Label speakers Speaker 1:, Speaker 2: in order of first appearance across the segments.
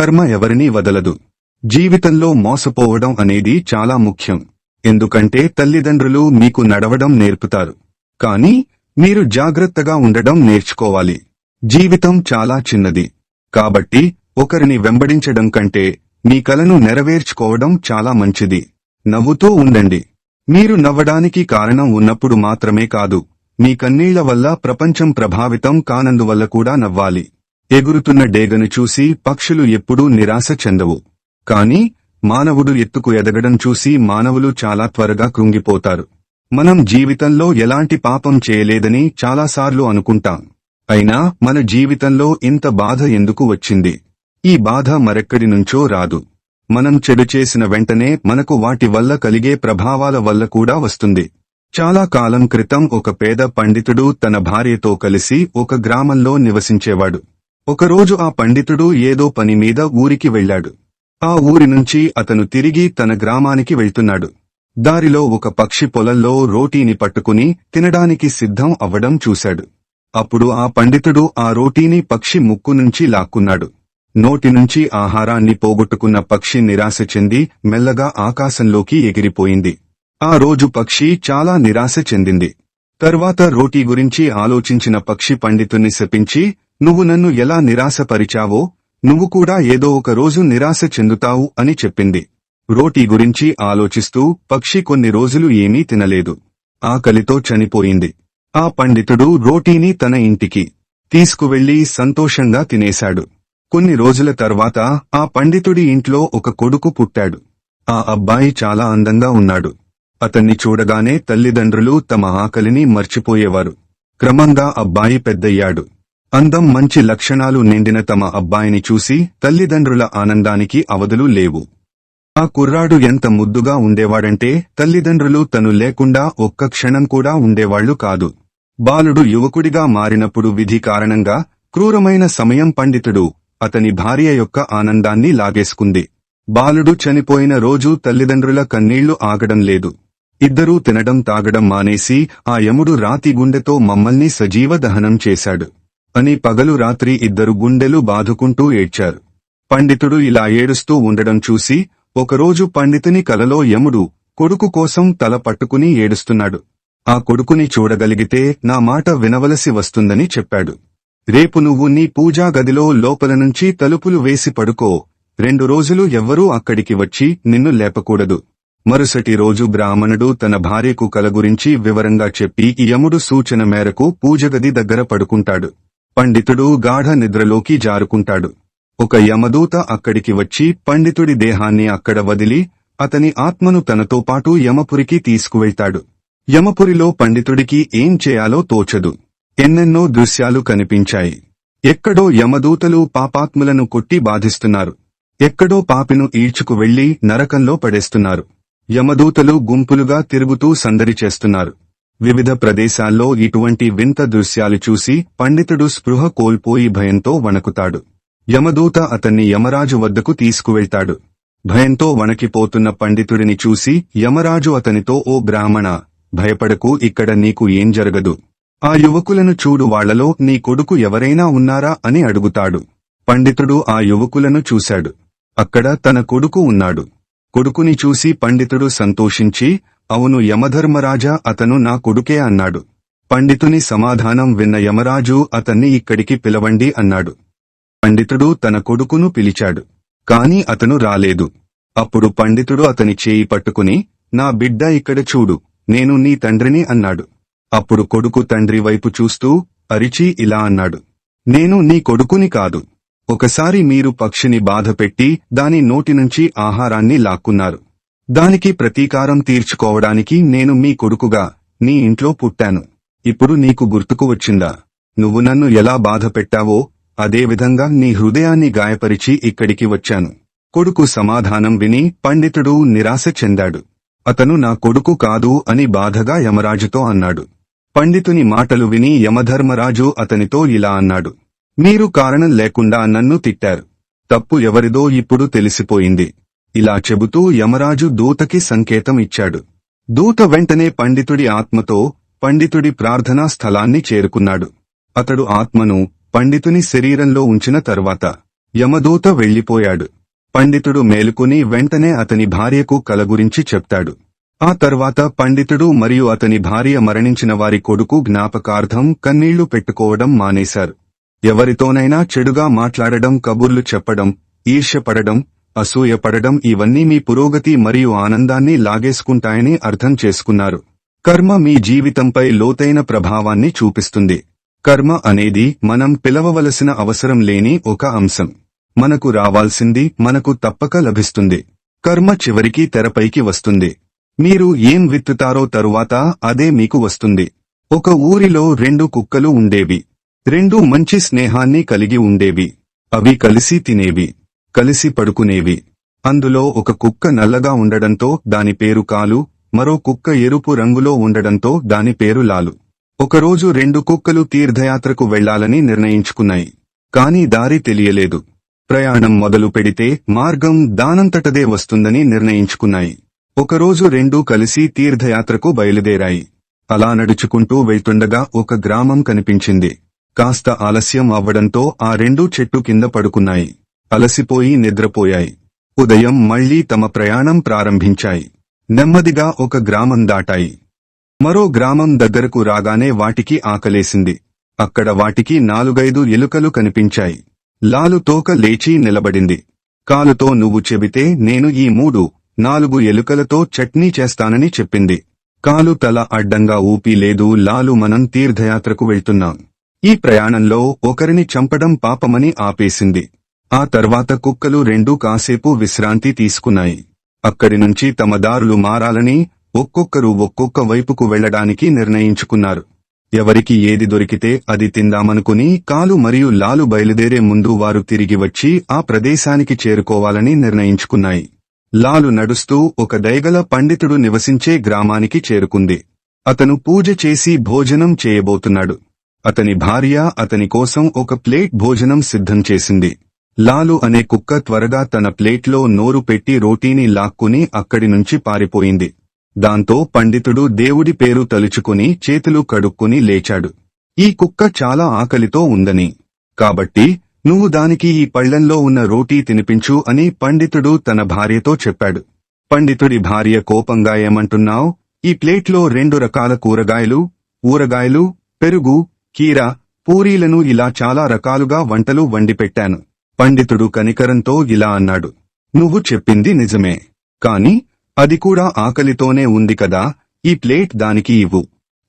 Speaker 1: కర్మ ఎవరినీ వదలదు. జీవితంలో మోసపోవడం అనేది చాలా ముఖ్యం. ఎందుకంటే తల్లిదండ్రులు మీకు నడవడం నేర్పుతారు, కానీ మీరు జాగ్రత్తగా ఉండడం నేర్చుకోవాలి. జీవితం చాలా చిన్నది, కాబట్టి ఒకరిని వెంబడించడం కంటే మీ కలను నెరవేర్చుకోవడం చాలా మంచిది. నవ్వుతూ ఉండండి. మీరు నవ్వడానికి కారణం ఉన్నప్పుడు మాత్రమే కాదు, మీ కన్నీళ్ల వల్ల ప్రపంచం ప్రభావితం కానందువల్ల కూడా నవ్వాలి. ఎగురుతున్న డేగను చూసి పక్షులు ఎప్పుడూ నిరాశ చెందవు, కానీ మానవుడు ఎత్తుకు ఎదగడం చూసి మానవులు చాలా త్వరగా కృంగిపోతారు. మనం జీవితంలో ఎలాంటి పాపం చేయలేదని చాలాసార్లు అనుకుంటాం, అయినా మన జీవితంలో ఇంత బాధ ఎందుకు వచ్చింది? ఈ బాధ మరెక్కడి నుంచో రాదు. మనం చెడు చేసిన వెంటనే మనకు వాటి వల్ల కలిగే ప్రభావాల వల్ల కూడా వస్తుంది. చాలా కాలం క్రితం ఒక పేద పండితుడు తన భార్యతో కలిసి ఒక గ్రామంలో నివసించేవాడు. ఒకరోజు ఆ పండితుడు ఏదో పని మీద ఊరికి వెళ్లాడు. ఆ ఊరి నుంచి అతను తిరిగి తన గ్రామానికి వెళ్తున్నాడు. దారిలో ఒక పక్షి పొలంలో రోటీని పట్టుకుని తినడానికి సిద్ధం అవ్వడం చూశాడు. అప్పుడు ఆ పండితుడు ఆ రోటీని పక్షి ముక్కు నుంచి లాక్కున్నాడు. నోటి నుంచి ఆహారాన్ని పోగొట్టుకున్న పక్షి నిరాశ చెంది మెల్లగా ఆకాశంలోకి ఎగిరిపోయింది. ఆ రోజు పక్షి చాలా నిరాశ చెందింది. తర్వాత రోటీ గురించి ఆలోచించిన పక్షి పండితుణ్ణి శపించి, "నువ్వు నన్ను ఎలా నిరాశపరిచావో, నువ్వు కూడా ఏదో ఒక రోజు నిరాశ చెందుతావు" అని చెప్పింది. రోటీ గురించి ఆలోచిస్తూ పక్షి కొన్ని రోజులు ఏమీ తినలేదు. ఆకలితో చనిపోయింది. ఆ పండితుడు రోటీని తన ఇంటికి తీసుకువెళ్లి సంతోషంగా తినేశాడు. కొన్ని రోజుల తర్వాత ఆ పండితుడి ఇంట్లో ఒక కొడుకు పుట్టాడు. ఆ అబ్బాయి చాలా అందంగా ఉన్నాడు. అతన్ని చూడగానే తల్లిదండ్రులు తమ ఆకలిని మర్చిపోయేవారు. క్రమంగా అబ్బాయి పెద్దయ్యాడు. అందం, మంచి లక్షణాలు నిండిన తమ అబ్బాయిని చూసి తల్లిదండ్రుల ఆనందానికి అవధులు లేవు. ఆ కుర్రాడు ఎంత ముద్దుగా ఉండేవాడంటే తల్లిదండ్రులు తను లేకుండా ఒక్క క్షణం కూడా ఉండేవాళ్లు కాదు. బాలుడు యువకుడిగా మారినప్పుడు విధి కారణంగా క్రూరమైన సమయం పండితుడు అతని భార్య యొక్క ఆనందాన్ని లాగేసుకుంది. బాలుడు చనిపోయిన రోజు తల్లిదండ్రుల కన్నీళ్లు ఆగడం లేదు. ఇద్దరూ తినడం తాగడం మానేసి ఆ యముడు రాతి గుండెతో మమ్మల్ని సజీవ దహనం చేశాడు అని పగలు రాత్రి ఇద్దరు గుండెలు బాదుకుంటూ ఏడ్చారు. పండితుడు ఇలా ఏడుస్తూ ఉండడం చూసి ఒకరోజు పండితుని కలలో యముడు కొడుకు కోసం తల పట్టుకుని ఏడుస్తున్నాడు. ఆ కొడుకుని చూడగలిగితే నా మాట వినవలసి వస్తుందని చెప్పాడు. "రేపు నువ్వు నీ పూజా గదిలో లోపల నుంచి తలుపులు వేసి పడుకో. 2 రోజులు ఎవ్వరూ అక్కడికి వచ్చి నిన్ను లేపకూడదు." మరుసటి రోజు బ్రాహ్మణుడు తన భార్యకు కల గురించి వివరంగా చెప్పి యముడు సూచన మేరకు పూజగది దగ్గర పడుకుంటాడు. పండితుడు గాఢ నిద్రలోకి జారుకుంటాడు. ఒక యమదూత అక్కడికి వచ్చి పండితుడి దేహాన్ని అక్కడ వదిలి అతని ఆత్మను తనతో పాటు యమపురికి తీసుకువెళ్తాడు. యమపురిలో పండితుడికి ఏం చేయాలో తోచదు. ఎన్నెన్నో దృశ్యాలు కనిపించాయి. ఎక్కడో యమదూతలు పాపాత్ములను కొట్టి బాధిస్తున్నారు. ఎక్కడో పాపిను ఈడ్చుకు వెళ్లి నరకంలో పడేస్తున్నారు. యమదూతలు గుంపులుగా తిరుగుతూ సందడి చేస్తున్నారు. వివిధ ప్రదేశాల్లో ఇటువంటి వింత దృశ్యాలు చూసి పండితుడు స్పృహ కోల్పోయి భయంతో వణకుతాడు. యమదూత అతన్ని యమరాజు వద్దకు తీసుకువెళ్తాడు. భయంతో వణకిపోతున్న పండితుడిని చూసి యమరాజు అతనితో, "ఓ బ్రాహ్మణ, భయపడకు, ఇక్కడ నీకు ఏం జరగదు. ఆ యువకులను చూడు, వాళ్లలో నీ కొడుకు ఎవరైనా ఉన్నారా" అని అడుగుతాడు. పండితుడు ఆ యువకులను చూశాడు. అక్కడ తన కొడుకు ఉన్నాడు. కొడుకుని చూసి పండితుడు సంతోషించి, "అవును యమధర్మరాజా, అతను నా కొడుకే" అన్నాడు. పండితుని సమాధానం విన్న యమరాజు అతన్ని ఇక్కడికి పిలవండి అన్నాడు. పండితుడు తన కొడుకును పిలిచాడు, కాని అతను రాలేదు. అప్పుడు పండితుడు అతని చేయి పట్టుకుని, "నా బిడ్డ, ఇక్కడ చూడు, నేను నీ తండ్రిని" అన్నాడు. అప్పుడు కొడుకు తండ్రి వైపు చూస్తూ అరిచి ఇలా అన్నాడు, "నేను నీ కొడుకుని కాదు. ఒకసారి మీరు పక్షిని బాధపెట్టి దాని నోటి నుంచి ఆహారాన్ని లాక్కున్నారు. దానికి ప్రతీకారం తీర్చుకోవడానికి నేను మీ కొడుకుగా నీ ఇంట్లో పుట్టాను. ఇప్పుడు నీకు గుర్తుకు వచ్చిందా? నువ్వు నన్ను ఎలా బాధ పెట్టావో అదేవిధంగా నీ హృదయాన్ని గాయపరిచి ఇక్కడికి వచ్చాను." కొడుకు సమాధానం విని పండితుడు నిరాశ చెందాడు. అతను నా కొడుకు కాదు అని బాధగా యమరాజుతో అన్నాడు. పండితుని మాటలు విని యమధర్మరాజు అతనితో ఇలా అన్నాడు, "మీరు కారణం లేకుండా నన్ను తిట్టారు. తప్పు ఎవరిదో ఇప్పుడు తెలిసిపోయింది." ఇలా చెబుతూ యమరాజు దూతకి సంకేతం ఇచ్చాడు. దూత వెంటనే పండితుడి ఆత్మతో పండితుడి ప్రార్థనా స్థలాన్ని చేరుకున్నాడు. అతడు ఆత్మను పండితుని శరీరంలో ఉంచిన తర్వాత యమదూత వెళ్లిపోయాడు. పండితుడు మేలుకుని వెంటనే అతని భార్యకు కల గురించి చెప్తాడు. ఆ తర్వాత పండితుడు మరియు అతని భార్య మరణించిన వారి కొడుకు జ్ఞాపకార్థం కన్నీళ్లు పెట్టుకోవడం మానేశారు. ఎవరితోనైనా చెడుగా మాట్లాడడం, కబుర్లు చెప్పడం, ఈర్ష్యపడడం, అసూయపడడం ఇవన్నీ మీ పురోగతి మరియు ఆనందాన్ని లాగేసుకుంటాయని అర్థం చేసుకున్నారు. కర్మ మీ జీవితంపై లోతైన ప్రభావాన్ని చూపిస్తుంది. కర్మ అనేది మనం పిలవవలసిన అవసరం లేని ఒక అంశం. మనకు రావాల్సింది మనకు తప్పక లభిస్తుంది. కర్మ చివరికి తెరపైకి వస్తుంది. మీరు ఏం విత్తుతారో తరువాత అదే మీకు వస్తుంది. ఒక ఊరిలో 2 కుక్కలు ఉండేవి. 2 మంచి స్నేహాన్ని కలిగి ఉండేవి. అవి కలిసి తినేవి, కలిసి పడుకునేవి. అందులో ఒక కుక్క నల్లగా ఉండడంతో దాని పేరు కాలు, మరో కుక్క ఎరుపు రంగులో ఉండడంతో దాని పేరు లాలు. ఒకరోజు 2 కుక్కలు తీర్థయాత్రకు వెళ్లాలని నిర్ణయించుకున్నాయి. కాని దారి తెలియలేదు. ప్రయాణం మొదలు పెడితే మార్గం దానంతటదే వస్తుందని నిర్ణయించుకున్నాయి. ఒకరోజు 2 కలిసి తీర్థయాత్రకు బయలుదేరాయి. అలా నడుచుకుంటూ వెళ్తుండగా ఒక గ్రామం కనిపించింది. కాస్త ఆలస్యం అవ్వడంతో ఆ 2 చెట్టు కింద పడుకున్నాయి. అలసిపోయి నిద్రపోయాయి. ఉదయం మళ్లీ తమ ప్రయాణం ప్రారంభించాయి. నెమ్మదిగా ఒక గ్రామం దాటాయి. మరో గ్రామం దగ్గరకు రాగానే వాటికి ఆకలేసింది. అక్కడ వాటికి 4-5 ఎలుకలు కనిపించాయి. లాలు తోక లేచి నిలబడింది. కాలుతో నువ్వు చెబితే నేను ఈ 3-4 ఎలుకలతో చట్నీ చేస్తానని చెప్పింది. కాలు తల అడ్డంగా ఊపి లేదు లాలు, మనం తీర్థయాత్రకు వెళ్తున్నాం. ఈ ప్రయాణంలో ఒకరిని చంపడం పాపమని ఆపేసింది. ఆ తర్వాత కుక్కలు 2 కాసేపు విశ్రాంతి తీసుకున్నాయి. అక్కడి నుంచి తమ దారులు మారాలని ఒక్కొక్కరు ఒక్కొక్క వైపుకు వెళ్లడానికి నిర్ణయించుకున్నారు. ఎవరికి ఏది దొరికితే అది తిందామనుకుని కాలు మరియు లాలు బయలుదేరే ముందు వారు తిరిగి వచ్చి ఆ ప్రదేశానికి చేరుకోవాలని నిర్ణయించుకున్నాయి. లాలు నడుస్తూ ఒక దయగల పండితుడు నివసించే గ్రామానికి చేరుకుంది. అతను పూజ చేసి భోజనం చేయబోతున్నాడు. అతని భార్య అతని కోసం ఒక ప్లేట్ భోజనం సిద్ధం చేసింది. లాలు అనే కుక్క త్వరగా తన ప్లేట్లో నోరు పెట్టి రోటీని లాక్కుని అక్కడి నుంచి పారిపోయింది. దాంతో పండితుడు దేవుడి పేరు తలుచుకుని చేతులు కడుక్కుని లేచాడు. ఈ కుక్క చాలా ఆకలితో ఉందని, కాబట్టి నువ్వు దానికి ఈ పళ్లెంలో ఉన్న రోటీ తినిపించు అని పండితుడు తన భార్యతో చెప్పాడు. పండితుడి భార్య కోపంగా, ఏమంటున్నావ్? ఈ ప్లేట్లో 2 రకాల కూరగాయలు, ఊరగాయలు, పెరుగు, కీర, పూరీలను ఇలా చాలా రకాలుగా వంటలు వండిపెట్టాను. పండితుడు కనికరంతో ఇలా అన్నాడు, నువ్వు చెప్పింది నిజమే, కాని అది కూడా ఆకలితోనే ఉంది కదా, ఈ ప్లేట్ దానికి ఇవ్వు.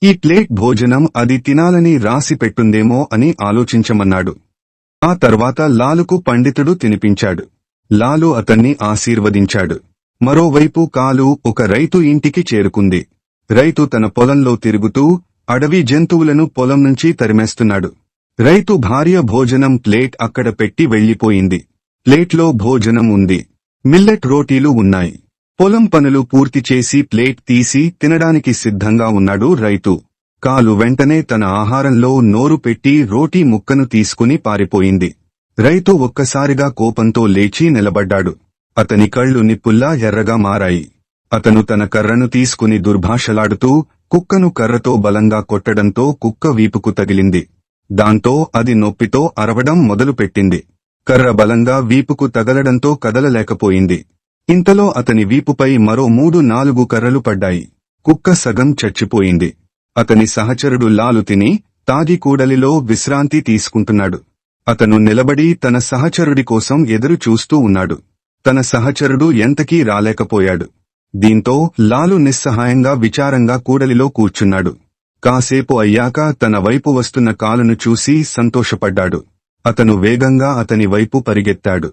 Speaker 1: ఈ ప్లేట్ భోజనం అది తినాలని రాసి పెట్టుందేమో అని ఆలోచించమన్నాడు. ఆ తర్వాత లాలుకు పండితుడు తినిపించాడు. లాలు అతన్ని ఆశీర్వదించాడు. మరోవైపు కాలు ఒక రైతు ఇంటికి చేరుకుంది. రైతు తన పొలంలో తిరుగుతూ అడవి జంతువులను పొలం నుంచి తరిమేస్తున్నాడు. రైతు భార్య భోజనం ప్లేట్ అక్కడ పెట్టి వెళ్లిపోయింది. ప్లేట్లో భోజనం ఉంది. మిల్లెట్ రోటీలు ఉన్నాయి. పొలం పనులు పూర్తి చేసి ప్లేట్ తీసి తినడానికి సిద్ధంగా ఉన్నాడు రైతు. కాలు వెంటనే తన ఆహారంలో నోరు పెట్టి రోటీ ముక్కను తీసుకుని పారిపోయింది. రైతు ఒక్కసారిగా కోపంతో లేచి నిలబడ్డాడు. అతని కళ్ళు నిప్పుల్లా ఎర్రగా మారాయి. అతను తన కర్రను తీసుకుని దుర్భాషలాడుతూ కుక్కను కర్రతో బలంగా కొట్టడంతో కుక్క వీపుకు తగిలింది. దాంతో అది నొప్పితో అరవడం మొదలుపెట్టింది. కర్ర బలంగా వీపుకు తగలడంతో కదలలేకపోయింది. ఇంతలో అతని వీపుపై మరో 3-4 కర్రలు పడ్డాయి. కుక్క సగం చచ్చిపోయింది. అతని సహచరుడు లాలు తిని తాగి కూడలిలో విశ్రాంతి తీసుకుంటున్నాడు. అతను నిలబడి తన సహచరుడి కోసం ఎదురు చూస్తూ ఉన్నాడు. తన సహచరుడు ఎంతకీ రాలేకపోయాడు. దీంతో లాలు నిస్సహాయంగా విచారంగా కూడలిలో కూర్చున్నాడు. కాసేపు అయ్యాక తన వైపు వస్తున్న కాలును చూసి సంతోషపడ్డాడు. అతను వేగంగా అతని వైపు పరిగెత్తాడు.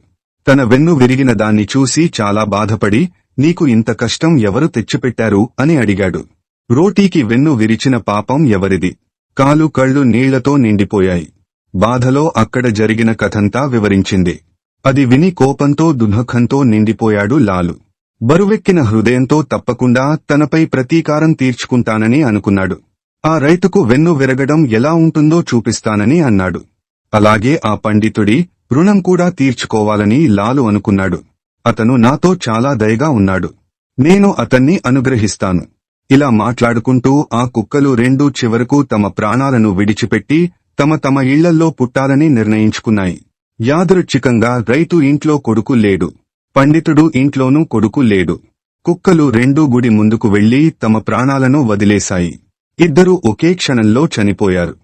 Speaker 1: తన వెన్ను విరిగిన దాన్ని చూసి చాలా బాధపడి, నీకు ఇంత కష్టం ఎవరు తెచ్చిపెట్టారు అని అడిగాడు. రోటీకి వెన్ను విరిచిన పాపం ఎవరిది? కాలు కళ్ళు నీళ్లతో నిండిపోయాయి. బాధలో అక్కడ జరిగిన కథంతా వివరించింది. అది విని కోపంతో దుఃఖంతో నిండిపోయాడు లాలు. బరువెక్కిన హృదయంతో తప్పకుండా తనపై ప్రతీకారం తీర్చుకుంటానని అనుకున్నాడు. ఆ రైతుకు వెన్ను విరగడం ఎలా ఉంటుందో చూపిస్తానని అన్నాడు. అలాగే ఆ పండితుడి రుణం కూడా తీర్చుకోవాలని లాలు అనుకున్నాడు. అతను నాతో చాలా దయగా ఉన్నాడు, నేను అతన్ని అనుగ్రహిస్తాను. ఇలా మాట్లాడుకుంటూ ఆ కుక్కలు 2 చివరకు తమ ప్రాణాలను విడిచిపెట్టి తమ ఇళ్లల్లో పుట్టాలని నిర్ణయించుకున్నాయి. యాదృచ్ఛికంగా రైతు ఇంట్లో కొడుకు లేడు. పండితుడు ఇంట్లోనూ కొడుకు లేడు. కుక్కలు రెండూ గుడి ముందుకు వెళ్లి తమ ప్రాణాలను వదిలేశాయి. ఇద్దరూ ఒకే క్షణంలో చనిపోయారు.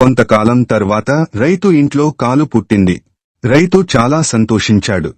Speaker 1: కొంతకాలం తర్వాత రైతు ఇంట్లో కాలు పుట్టింది. రైతు చాలా సంతోషించాడు.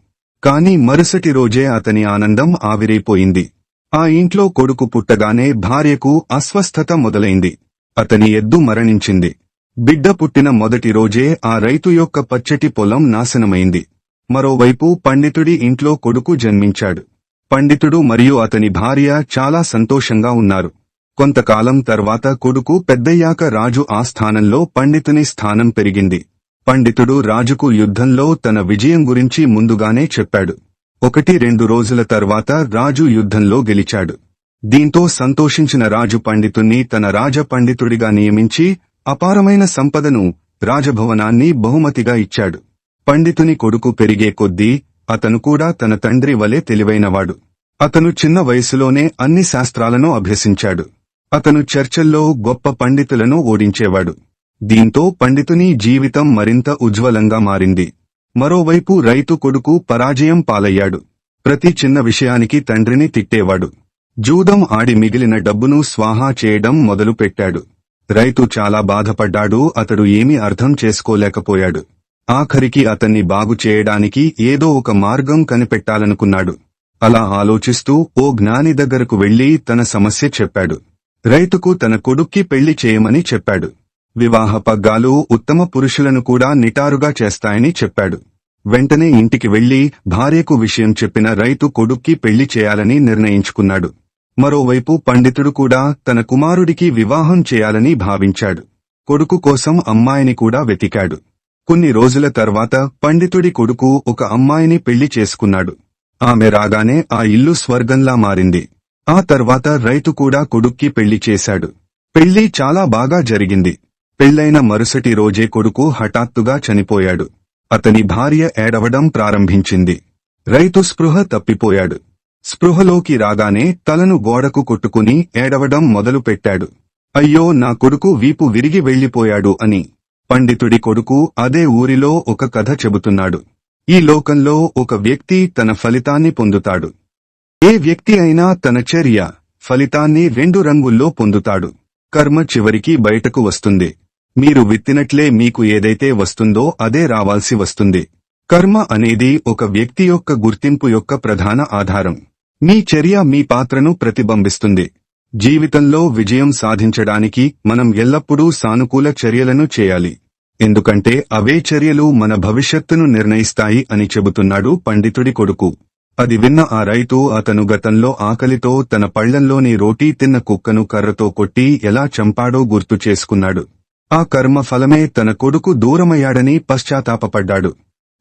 Speaker 1: కాని మరుసటి రోజే అతని ఆనందం ఆవిరైపోయింది. ఆ ఇంట్లో కొడుకు పుట్టగానే భార్యకు అస్వస్థత మొదలైంది. అతని ఎద్దు మరణించింది. బిడ్డ పుట్టిన మొదటి రోజే ఆ రైతు యొక్క పచ్చటి పొలం నాశనమైంది. మరోవైపు పండితుడి ఇంట్లో కొడుకు జన్మించాడు. పండితుడు మరియు అతని భార్య చాలా సంతోషంగా ఉన్నారు. కొంతకాలం తర్వాత కొడుకు పెద్దయ్యాక రాజు ఆస్థానంలో పండితుని స్థానం పెరిగింది. పండితుడు రాజుకు యుద్ధంలో తన విజయం గురించి ముందుగానే చెప్పాడు. 1-2 రోజుల తర్వాత రాజు యుద్ధంలో గెలిచాడు. దీంతో సంతోషించిన రాజు పండితుణ్ణి తన రాజ పండితుడిగా నియమించి అపారమైన సంపదను, రాజభవనాన్ని బహుమతిగా ఇచ్చాడు. పండితుని కొడుకు పెరిగే కొద్దీ అతను కూడా తన తండ్రి వలె తెలివైనవాడు. అతను చిన్న వయసులోనే అన్ని శాస్త్రాలను అభ్యసించాడు. అతను చర్చల్లో గొప్ప పండితులను ఓడించేవాడు. దీంతో పండితుని జీవితం మరింత ఉజ్వలంగా మారింది. మరోవైపు రైతు కొడుకు పరాజయం పాలయ్యాడు. ప్రతి చిన్న విషయానికి తండ్రిని తిట్టేవాడు. జూదం ఆడి మిగిలిన డబ్బును స్వాహా చేయడం మొదలుపెట్టాడు. రైతు చాలా బాధపడ్డాడు. అతడు ఏమీ అర్థం చేసుకోలేకపోయాడు. ఆఖరికి అతన్ని బాగు చేయడానికి ఏదో ఒక మార్గం కనిపెట్టాలనుకున్నాడు. అలా ఆలోచిస్తూ ఓ జ్ఞాని దగ్గరకు వెళ్లి తన సమస్య చెప్పాడు. రైతుకు తన కొడుక్కి పెళ్లి చేయమని చెప్పాడు. వివాహ పగ్గాలు ఉత్తమ పురుషులను కూడా నిటారుగా చేస్తాయని చెప్పాడు. వెంటనే ఇంటికి వెళ్లి భార్యకు విషయం చెప్పిన రైతు కొడుక్కి పెళ్లి చేయాలని నిర్ణయించుకున్నాడు. మరోవైపు పండితుడు కూడా తన కుమారుడికి వివాహం చేయాలని భావించాడు. కొడుకు కోసం అమ్మాయిని కూడా వెతికాడు. కొన్ని రోజుల తర్వాత పండితుడి కొడుకు ఒక అమ్మాయిని పెళ్లి చేసుకున్నాడు. ఆమె రాగానే ఆ ఇల్లు స్వర్గంలా మారింది. ఆ తర్వాత రైతు కూడా కొడుక్కి పెళ్లి చేశాడు. పెళ్లి చాలా బాగా జరిగింది. పెళ్లైన మరుసటి రోజే కొడుకు హఠాత్తుగా చనిపోయాడు. అతని భార్య ఏడవడం ప్రారంభించింది. రైతు స్పృహ తప్పిపోయాడు. స్పృహలోకి రాగానే తలను గోడకు కొట్టుకుని ఏడవడం మొదలుపెట్టాడు. అయ్యో, నా కొడుకు వీపు విరిగి వెళ్లిపోయాడు అని. పండితుడి కొడుకు అదే ఊరిలో ఒక కథ చెబుతున్నాడు. ఈ లోకంలో ఒక వ్యక్తి తన ఫలితాన్ని పొందుతాడు. ఏ వ్యక్తి అయినా తన చర్య, ఫలితాన్ని 2 రంగుల్లో పొందుతాడు. కర్మ చివరికి బయటకు వస్తుంది. మీరు విత్తినట్లే మీకు ఏదైతే వస్తుందో అదే రావాల్సి వస్తుంది. కర్మ అనేది ఒక వ్యక్తి యొక్క గుర్తింపు యొక్క ప్రధాన ఆధారం. మీ చర్య మీ పాత్రను ప్రతిబింబిస్తుంది. జీవితంలో విజయం సాధించడానికి మనం ఎల్లప్పుడూ సానుకూల చర్యలను చేయాలి. ఎందుకంటే అవే చర్యలు మన భవిష్యత్తును నిర్ణయిస్తాయి అని చెబుతున్నాడు పండితుడి కొడుకు. అది విన్న ఆ రైతు అతను గతంలో ఆకలితో తన పళ్లంలోని రోటీ తిన్న కుక్కను కర్రతో కొట్టి ఎలా చంపాడో గుర్తు చేసుకున్నాడు. ఆ కర్మ ఫలమే తన కొడుకు దూరమయ్యాడని పశ్చాత్తాపపడ్డాడు.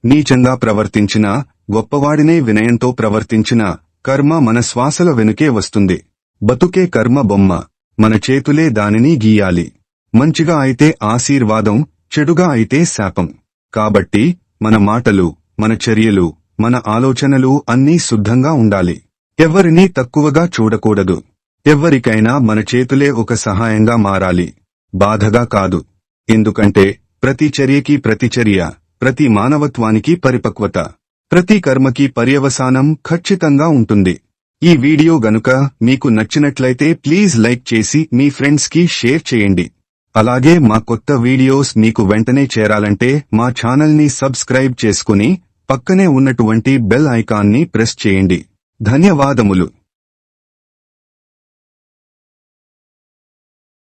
Speaker 1: నీచంగా ప్రవర్తించినా, గొప్పవాడినే వినయంతో ప్రవర్తించినా కర్మ మన శ్వాసల వెనుకే వస్తుంది. బతుకే కర్మ బొమ్మ. మన చేతులే దానిని గీయాలి. మంచిగా అయితే ఆశీర్వాదం, చెడుగా అయితే శాపం. కాబట్టి మన మాటలు, మన చర్యలు, మన ఆలోచనలు అన్నీ శుద్ధంగా ఉండాలి. ఎవ్వరినీ తక్కువగా చూడకూడదు. ఎవ్వరికైనా మన చేతులే ఒక సహాయంగా మారాలి, బాధగా కాదు. ఎందుకంటే ప్రతి చర్యకి ప్రతిచర్య, ప్రతి మానవత్వానికి పరిపక్వత, ప్రతి కర్మకి పర్యవసానం ఖచ్చితంగా ఉంటుంది. ఈ వీడియో గనుక మీకు నచ్చినట్లయితే ప్లీజ్ లైక్ చేసి మీ ఫ్రెండ్స్ కి షేర్ చేయండి. అలాగే మా కొత్త వీడియోస్ మీకు వెంటనే చేరాలంటే మా ఛానల్ ని సబ్స్క్రైబ్ చేసుకుని పక్కనే ఉన్నటువంటి బెల్ ఐకాన్ ని ప్రెస్ చేయండి. ధన్యవాదములు.